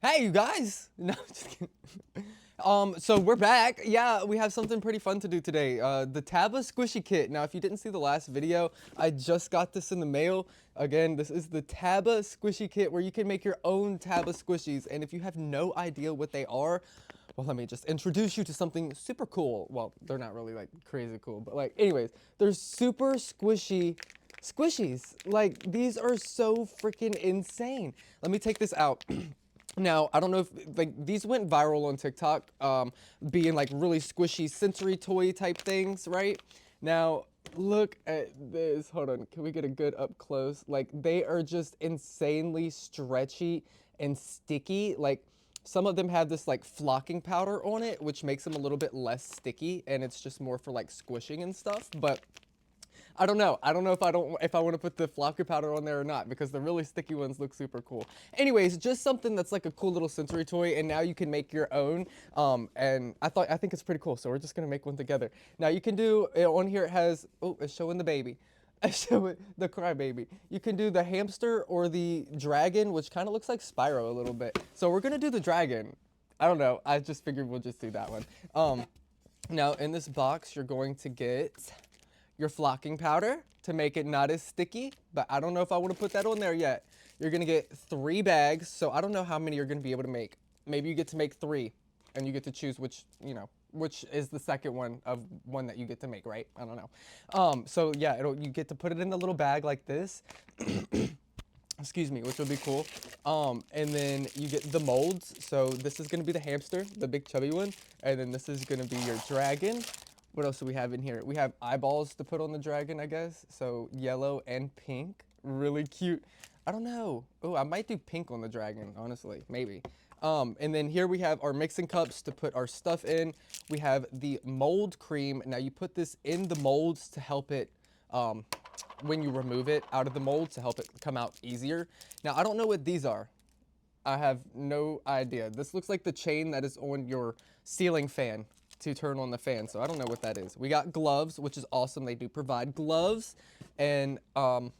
Hey, you guys! No, just kidding. So we're back. Yeah, we have something pretty fun to do today. The Taba Squishy Kit. Now, if you didn't see the last video, I just got this in the mail. Again, this is the Taba Squishy Kit where you can make your own Taba Squishies. And if you have no idea what they are, well, let me just introduce you to something super cool. Well, they're not really like crazy cool, but like, anyways, they're super squishy squishies. Like, these are so freaking insane. Let me take this out. Now, I don't know if, like, these went viral on TikTok, being, like, really squishy sensory toy type things, right? Now, look at this. Hold on. Can we get a good up close? Like, they are just insanely stretchy and sticky. Like, some of them have this, like, flocking powder on it, which makes them a little bit less sticky, and it's just more for, like, squishing and stuff, but I don't know. I don't know if I want to put the flocker powder on there or not because the really sticky ones look super cool. Anyways, just something that's like a cool little sensory toy, and now you can make your own. And I think it's pretty cool. So we're just gonna make one together. Now you can do on here. It has it's showing the baby. It's showing the crybaby. You can do the hamster or the dragon, which kind of looks like Spyro a little bit. So we're gonna do the dragon. I don't know. I just figured we'll just do that one. Now in this box, you're going to get your flocking powder to make it not as sticky, but I don't know if I want to put that on there yet. You're gonna get 3 bags, so I don't know how many you're gonna be able to make. Maybe you get to make 3, and you get to choose which is the second one of one that you get to make, right? I don't know. So yeah, you get to put it in a little bag like this. Excuse me, which will be cool. And then you get the molds. So this is gonna be the hamster, the big chubby one, and then this is gonna be your dragon. What else do we have in here? We have eyeballs to put on the dragon, I guess. So yellow and pink, really cute. I don't know. Oh, I might do pink on the dragon, honestly, maybe. And then here we have our mixing cups to put our stuff in. We have the mold cream. Now you put this in the molds to help it, when you remove it out of the mold to help it come out easier. Now, I don't know what these are. I have no idea. This looks like the chain that is on your ceiling fan to turn on the fan, so I don't know what that is. We got gloves, which is awesome. They do provide gloves, and I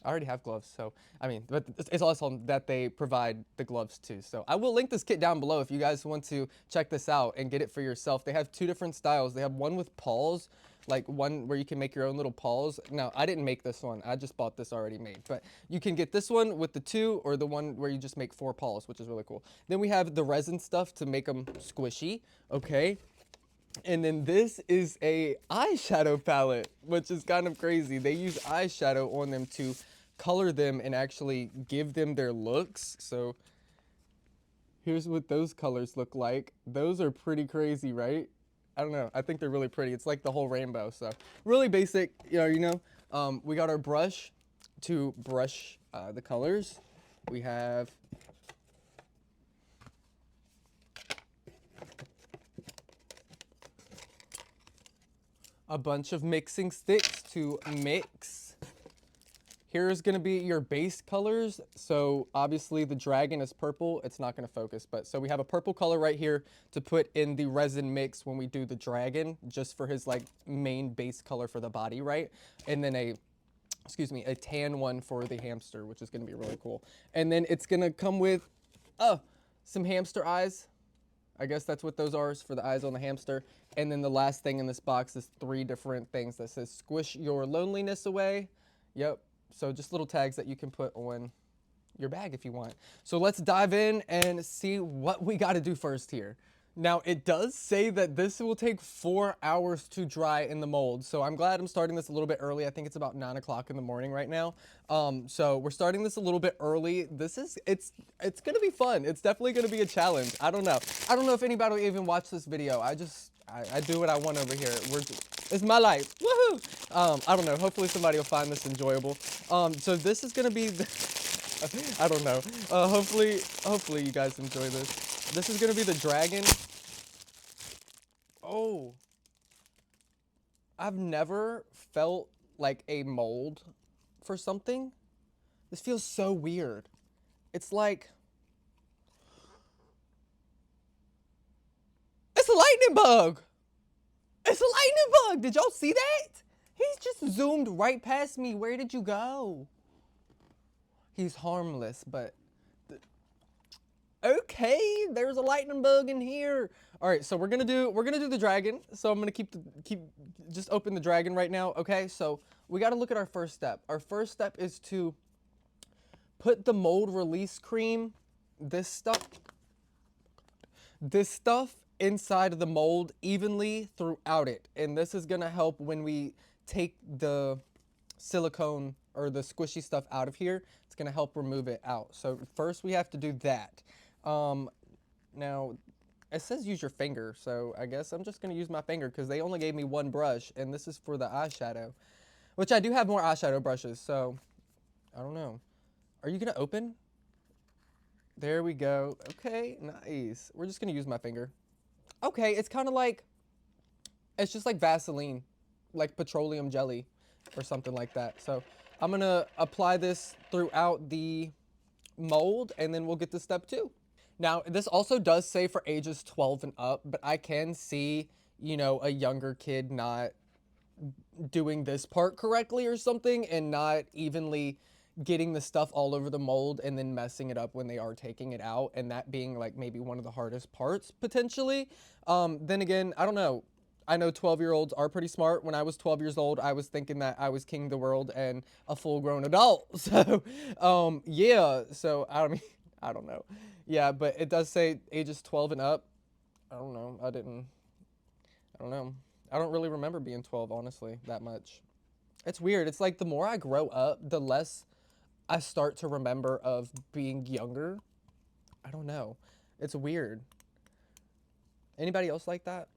already have gloves, so I mean, but it's awesome that they provide the gloves too. So I will link this kit down below if you guys want to check this out and get it for yourself. They have 2 different styles. They have one with paws, like one where you can make your own little paws. Now, I didn't make this one. I just bought this already made. But you can get this one with the 2 or the one where you just make 4 paws, which is really cool. Then we have the resin stuff to make them squishy, okay? And then this is a eyeshadow palette, which is kind of crazy. They use eyeshadow on them to color them and actually give them their looks. So here's what those colors look like. Those are pretty crazy, right? I don't know. I think they're really pretty. It's like the whole rainbow. So really basic, we got our brush to brush the colors. We have a bunch of mixing sticks to mix. Here's gonna be your base colors. So obviously the dragon is purple. It's not gonna focus, but so we have a purple color right here to put in the resin mix when we do the dragon, just for his like main base color for the body, right? And then a tan one for the hamster, which is gonna be really cool. And then it's gonna come with, some hamster eyes. I guess that's what those are, is for the eyes on the hamster. And then the last thing in this box is 3 different things that says squish your loneliness away. Yep. So just little tags that you can put on your bag if you want. So let's dive in and see what we got to do first here. Now, it does say that this will take 4 hours to dry in the mold. So I'm glad I'm starting this a little bit early. I think it's about 9 o'clock in the morning right now. So we're starting this a little bit early. It's going to be fun. It's definitely going to be a challenge. I don't know. I don't know if anybody will even watch this video. I do what I want over here. It's my life. Woohoo! I don't know. Hopefully somebody will find this enjoyable. So this is going to be, I don't know. Hopefully you guys enjoy this. This is gonna be the dragon. Oh, I've never felt like a mold for something. This feels so weird. It's like, it's a lightning bug. It's a lightning bug. Did y'all see that? He's just zoomed right past me. Where did you go? He's harmless, but Okay, there's a lightning bug in here. All right, so we're gonna do the dragon. So I'm gonna just open the dragon right now. Okay, so we got to look at our first step. Our first step is to put the mold release cream, this stuff inside of the mold evenly throughout it, and this is gonna help when we take the silicone or the squishy stuff out of here. It's gonna help remove it out. So first we have to do that. Now it says use your finger, so I guess I'm just gonna use my finger because they only gave me one brush, and this is for the eyeshadow, which I do have more eyeshadow brushes. So I don't know. Are you gonna open? There we go. Okay, nice. We're just gonna use my finger. Okay, it's kind of like, it's just like Vaseline, like petroleum jelly or something like that. So I'm gonna apply this throughout the mold, and then we'll get to step 2. Now, this also does say for ages 12 and up, but I can see, you know, a younger kid not doing this part correctly or something, and not evenly getting the stuff all over the mold and then messing it up when they are taking it out, and that being like maybe one of the hardest parts potentially. Then again, I don't know. I know 12-year-olds are pretty smart. When I was 12 years old, I was thinking that I was king of the world and a full-grown adult. So, yeah. So I don't mean, I don't know. Yeah, but it does say ages 12 and up. I don't know. I don't know. I don't really remember being 12, honestly, that much. It's weird. It's like the more I grow up, the less I start to remember of being younger. I don't know. It's weird. Anybody else like that?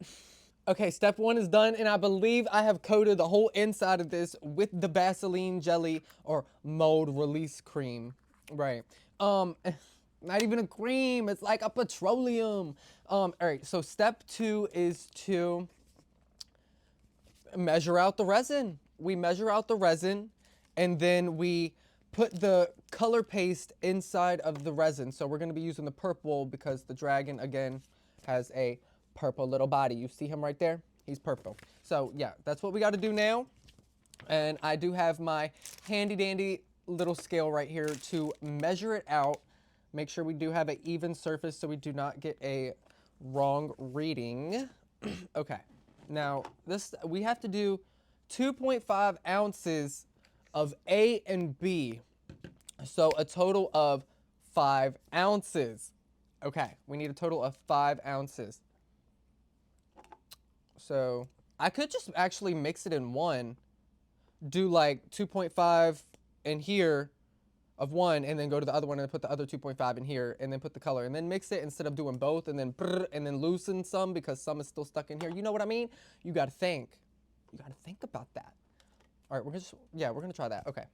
Okay, step 1 is done, and I believe I have coated the whole inside of this with the Vaseline jelly or mold release cream. Right. Not even a cream. It's like a petroleum. All right, so step 2 is to measure out the resin. We measure out the resin, and then we put the color paste inside of the resin. So we're going to be using the purple because the dragon, again, has a purple little body. You see him right there? He's purple. So yeah, that's what we got to do now. And I do have my handy dandy little scale right here to measure it out. Make sure we do have an even surface so we do not get a wrong reading. Okay. Now, we have to do 2.5 ounces of A and B. So a total of 5 ounces. Okay, we need a total of 5 ounces. So I could just actually mix it in one. Do like 2.5 in here of one, and then go to the other one and put the other 2.5 in here, and then put the color, and then mix it instead of doing both, and then loosen some because some is still stuck in here. You know what I mean? You gotta think. You gotta think about that. All right, we're gonna try that. Okay.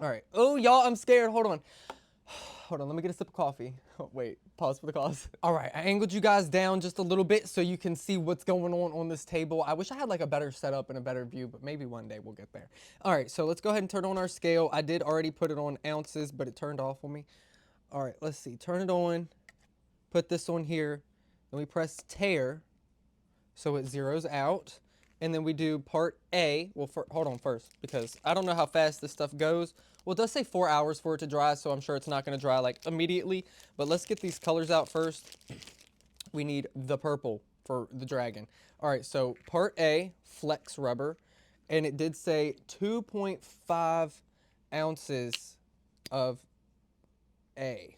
All right. Oh, y'all, I'm scared. Hold on. Hold on, let me get a sip of coffee. Oh, wait, pause for the cause. All right, I angled you guys down just a little bit so you can see what's going on this table. I wish I had like a better setup and a better view, but maybe one day we'll get there. All right, so let's go ahead and turn on our scale. I did already put it on ounces, but it turned off on me. All right, let's see. Turn it on. Put this on here. Then we press tare so it zeroes out. And then we do part A. Well, hold on first, because I don't know how fast this stuff goes. Well, it does say 4 hours for it to dry, so I'm sure it's not going to dry like immediately. But let's get these colors out first. We need the purple for the dragon. All right, so part A, flex rubber. And it did say 2.5 ounces of A.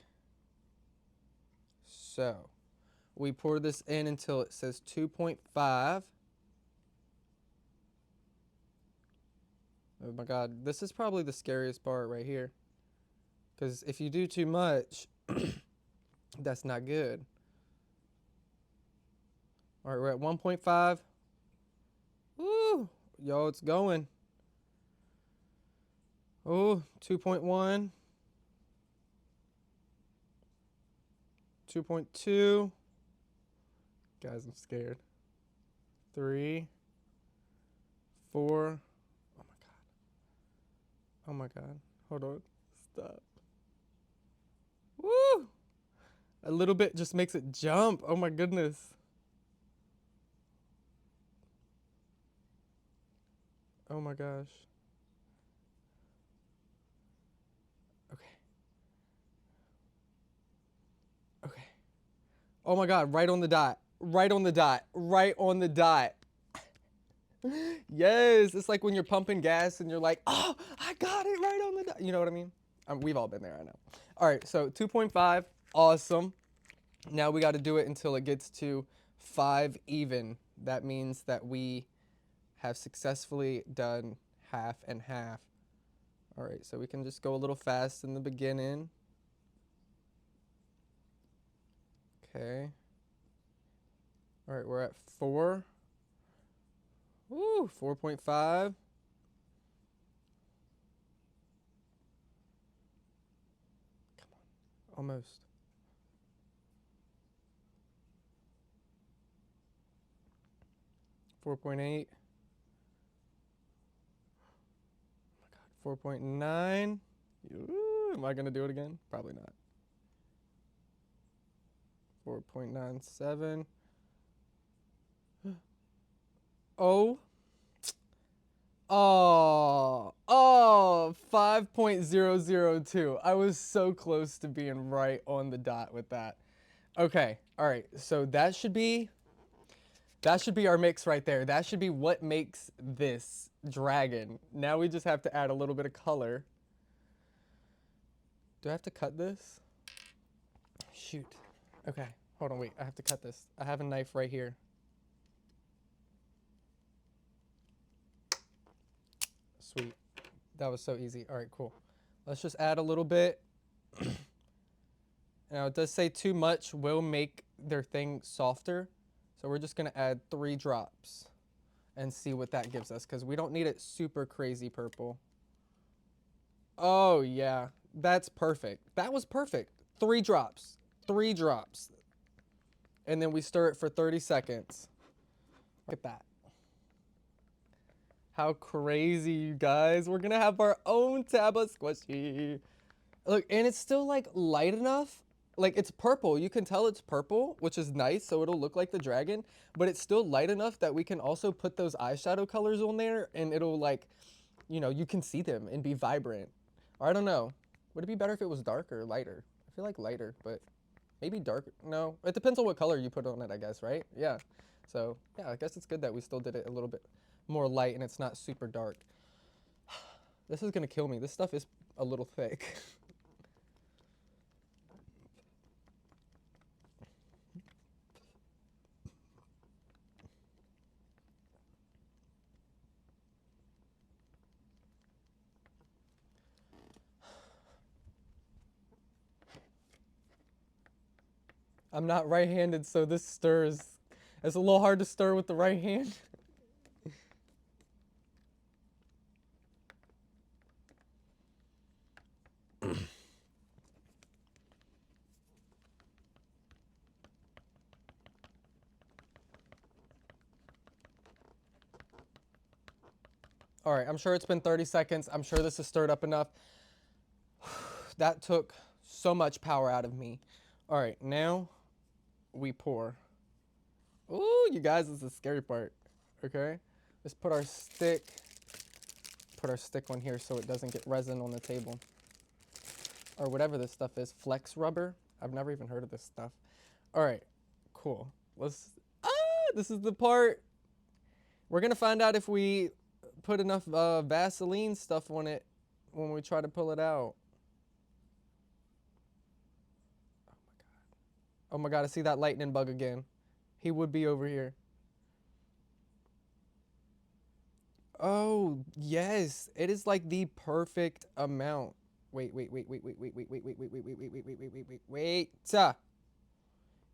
So we pour this in until it says 2.5. Oh my God, this is probably the scariest part right here. Because if you do too much, that's not good. All right, we're at 1.5. Woo! Yo, it's going. Oh, 2.1. 2.2. Guys, I'm scared. 3. 4. Oh my God. Oh my God. Hold on. Stop. Woo! A little bit just makes it jump. Oh my goodness. Oh my gosh. Okay. Okay. Oh my God, right on the dot. Right on the dot. Right on the dot. Yes, it's like when you're pumping gas and you're like, oh, I got it right on the dot. You know what I mean? We've all been there, I know. All right, so 2.5, awesome. Now we got to do it until it gets to 5 even. That means that we have successfully done half and half. All right, so we can just go a little fast in the beginning. Okay. All right, we're at 4. Woo, 4.5. Come on, almost. 4.8. Oh my God, 4.9. Am I gonna do it again? Probably not. 4.97. Oh. Oh, 5.002. I was so close to being right on the dot with that. Okay, all right. So that should be our mix right there. That should be what makes this dragon. Now we just have to add a little bit of color. Do I have to cut this? Shoot. Okay, hold on, wait. I have to cut this. I have a knife right here. Sweet. That was so easy. All right, cool. Let's just add a little bit. Now, it does say too much will make their thing softer. So we're just going to add 3 drops and see what that gives us because we don't need it super crazy purple. Oh, yeah. That's perfect. That was perfect. 3 drops. 3 drops. And then we stir it for 30 seconds. Look at that. How crazy, you guys. We're going to have our own Taba squishy. Look, and it's still like light enough. Like it's purple. You can tell it's purple, which is nice. So it'll look like the dragon, but it's still light enough that we can also put those eyeshadow colors on there and it'll like, you know, you can see them and be vibrant. Or I don't know. Would it be better if it was darker or lighter? I feel like lighter, but maybe darker. No, it depends on what color you put on it, I guess, right? Yeah. So yeah, I guess it's good that we still did it a little bit more light and it's not super dark. This is gonna kill me. This stuff is a little thick. I'm not right-handed, so this stirs. It's a little hard to stir with the right hand. All right, I'm sure it's been 30 seconds. I'm sure this is stirred up enough. That took so much power out of me. All right, now we pour. Ooh, you guys, this is the scary part. Okay, let's put our stick on here so it doesn't get resin on the table. Or whatever this stuff is, flex rubber. I've never even heard of this stuff. All right, cool. This is the part. We're gonna find out if we put enough Vaseline stuff on it when we try to pull it out. Oh my God, I see that lightning bug again. He would be over here. Oh, yes. It is like the perfect amount. Wait.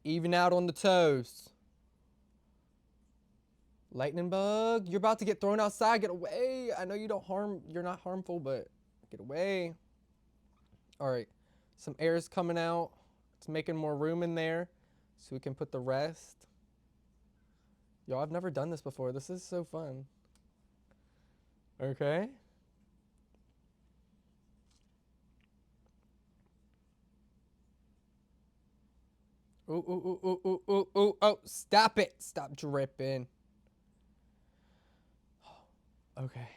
Even out on the toes. Lightning bug, you're about to get thrown outside. Get away. I know you're not harmful, but get away. All right. Some air is coming out. It's making more room in there so we can put the rest. Yo, I've never done this before. This is so fun. Okay. Ooh. Oh, stop it. Stop dripping. Okay.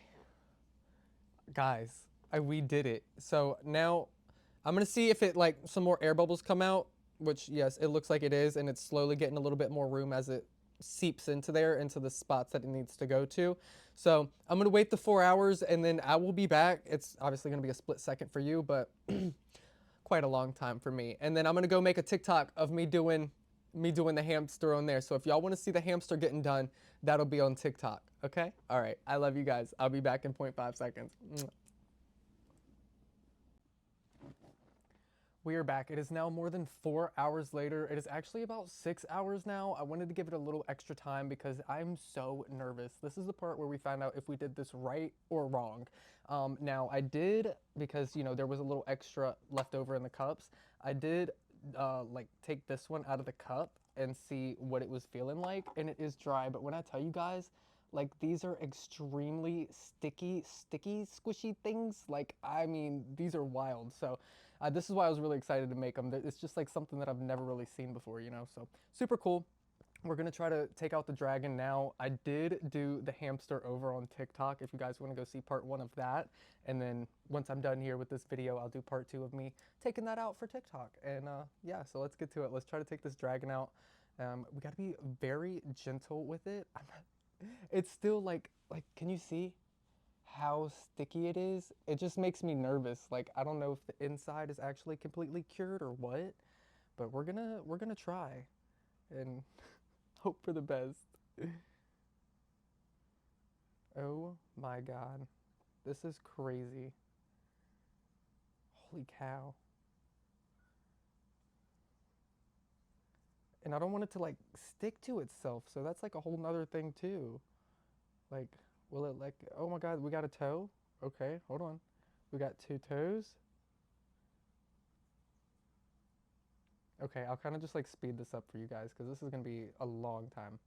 Guys, we did it. So now I'm going to see if it like some more air bubbles come out which yes, it looks like it is, and it's slowly getting a little bit more room as it seeps into there, into the spots that it needs to go to. So I'm gonna wait the 4 hours, and then I will be back. It's obviously gonna be a split second for you, but quite a long time for me. And then I'm gonna go make a TikTok of me doing the hamster on there. So if y'all want to see the hamster getting done, that'll be on TikTok. Okay? All right. I love you guys. I'll be back in 0.5 seconds. We are back. It is now more than 4 hours later. It is actually about 6 hours now. I wanted to give it a little extra time because I'm so nervous. This is the part where we find out if we did this right or wrong. Now, I did, because, there was a little extra left over in the cups, I did like take this one out of the cup and see what it was feeling like, and it is dry. But when I tell you guys, like, these are extremely sticky, squishy things. Like, I mean, these are wild. So this is why I was really excited to make them. It's just like something that I've never really seen before. So super cool. We're gonna try to take out the dragon now. I did do the hamster over on TikTok if you guys want to go see part one of that. And then once I'm done here with this video, I'll do part two of me taking that out for TikTok. And yeah, so let's get to it. Let's try to take this dragon out. We gotta be very gentle with it. It's still like, can you see how sticky it is? It just makes me nervous. Like, I don't know if the inside is actually completely cured or what, but we're gonna try and hope for the best. Oh my god. This is crazy. Holy cow. And I don't want it to like stick to itself, so that's like a whole nother thing too. Like, will it like, oh my god, we got a toe? Okay, hold on. We got two toes. Okay, I'll kind of just like speed this up for you guys because this is gonna be a long time.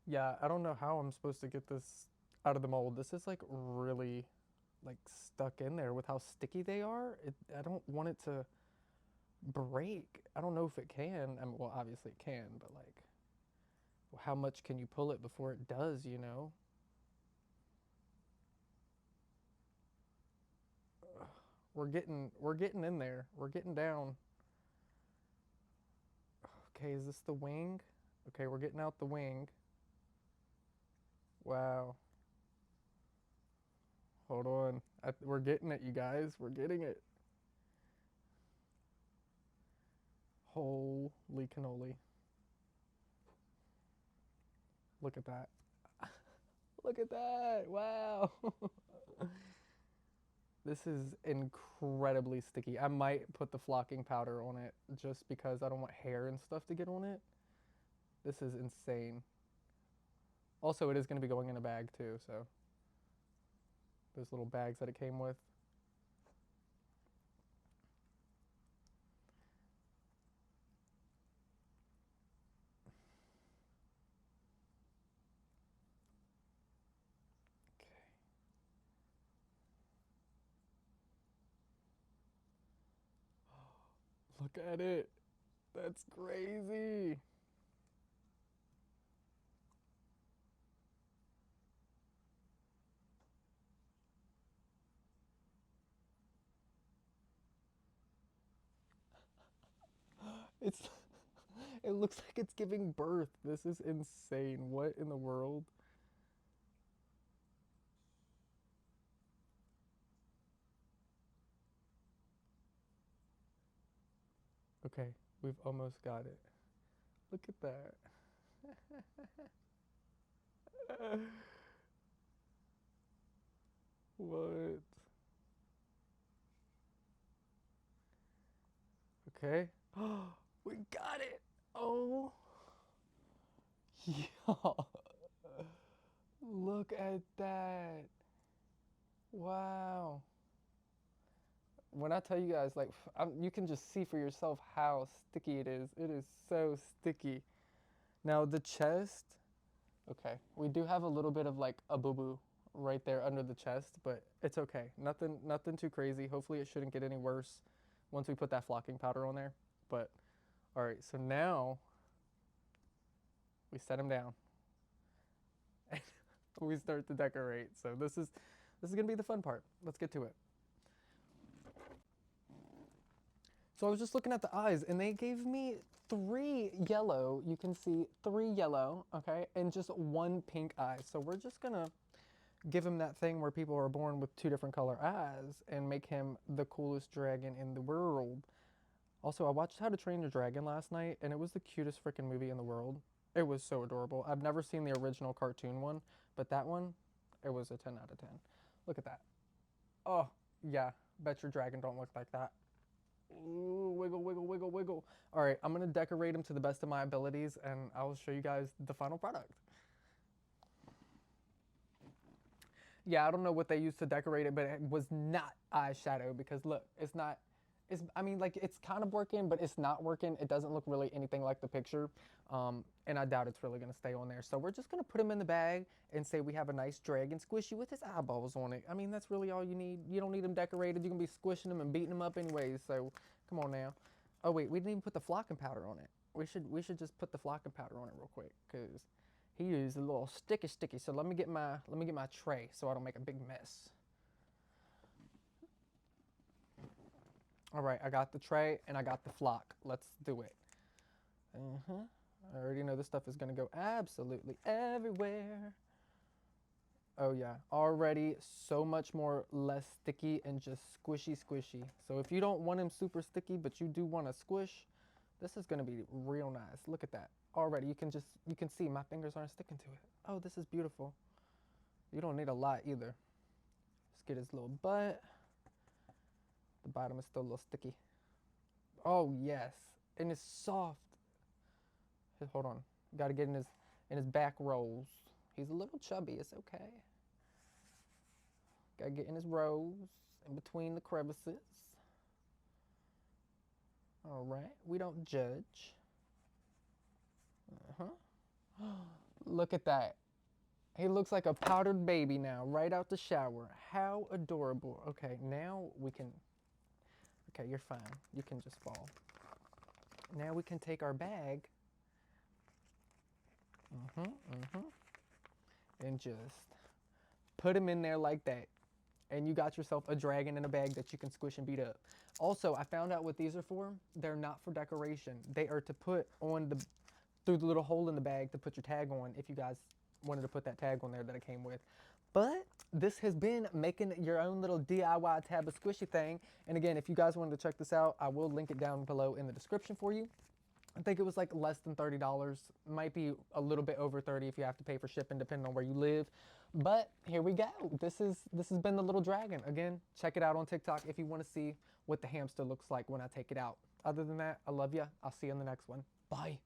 Yeah, I don't know how I'm supposed to get this out of the mold. This is like really like stuck in there with how sticky they are. I don't want it to break. I don't know if it can. I mean, well, obviously it can, but like, how much can you pull it before it does? We're getting in there. We're getting down. Okay, is this the wing? Okay, we're getting out the wing. Wow. Hold on. We're getting it, you guys. We're getting it. Holy cannoli. Look at that. Look at that. Wow. This is incredibly sticky. I might put the flocking powder on it just because I don't want hair and stuff to get on it. This is insane. Also, it is going to be going in a bag too, so those little bags that it came with. Look at it. That's crazy. It's It looks like it's giving birth. This is insane. What in the world? Okay, we've almost got it. Look at that. What? Okay. We got it. Oh. Yeah. Look at that. Wow. When I tell you guys, like, you can just see for yourself how sticky it is. It is so sticky. Now, the chest, okay, we do have a little bit of like a boo-boo right there under the chest, but it's okay. Nothing too crazy. Hopefully it shouldn't get any worse once we put that flocking powder on there. But all right, so now we set him down and we start to decorate. So this is gonna be the fun part. Let's get to it. So I was just looking at the eyes and they gave me 3 yellow. You can see 3 yellow, okay, and just 1 pink eye. So we're just gonna give him that thing where people are born with 2 different color eyes and make him the coolest dragon in the world. Also, I watched How to Train Your Dragon last night and it was the cutest freaking movie in the world. It was so adorable. I've never seen the original cartoon one, but that one, it was a 10 out of 10. Look at that. Oh, yeah. Bet your dragon don't look like that. Ooh, wiggle, wiggle, wiggle, wiggle. All right, I'm gonna decorate him to the best of my abilities and I'll show you guys the final product. Yeah, I don't know what they used to decorate it, but it was not eyeshadow because look, it's not, I mean, like it's kind of working, but it's not working. It doesn't look really anything like the picture. And I doubt it's really gonna stay on there. So we're just gonna put him in the bag and say we have a nice dragon squishy with his eyeballs on it. I mean, that's really all you need. You don't need him decorated. You can be squishing him and beating him up anyways. So come on now. Oh wait, we didn't even put the flocking powder on it. We should just put the flocking powder on it real quick because he is a little sticky. So let me get my tray so I don't make a big mess. All right, I got the tray and I got the flock. Let's do it. I already know this stuff is gonna go absolutely everywhere. Oh yeah, already so much more less sticky and just squishy. So if you don't want him super sticky, but you do want to squish, this is gonna be real nice. Look at that. Already you can see my fingers aren't sticking to it. Oh, this is beautiful. You don't need a lot either. Just get his little butt. The bottom is still a little sticky. Oh yes, and it's soft. Hold on, got to get in his back rolls. He's a little chubby. It's okay. Got to get in his rolls in between the crevices. All right, we don't judge. Look at that. He looks like a powdered baby now, right out the shower. How adorable. Okay, now we can. Okay, you're fine. You can just fall. Now we can take our bag. And just put him in there like that. And you got yourself a dragon in a bag that you can squish and beat up. Also, I found out what these are for. They're not for decoration. They are to put on through the little hole in the bag to put your tag on if you guys wanted to put that tag on there that it came with. But this has been making your own little DIY Taba squishy thing. And again, if you guys wanted to check this out, I will link it down below in the description for you. I think it was like less than $30. Might be a little bit over 30 if you have to pay for shipping depending on where you live. But here we go. This has been the little dragon. Again, check it out on TikTok if you want to see what the hamster looks like when I take it out. Other than that, I love you. I'll see you in the next one. Bye.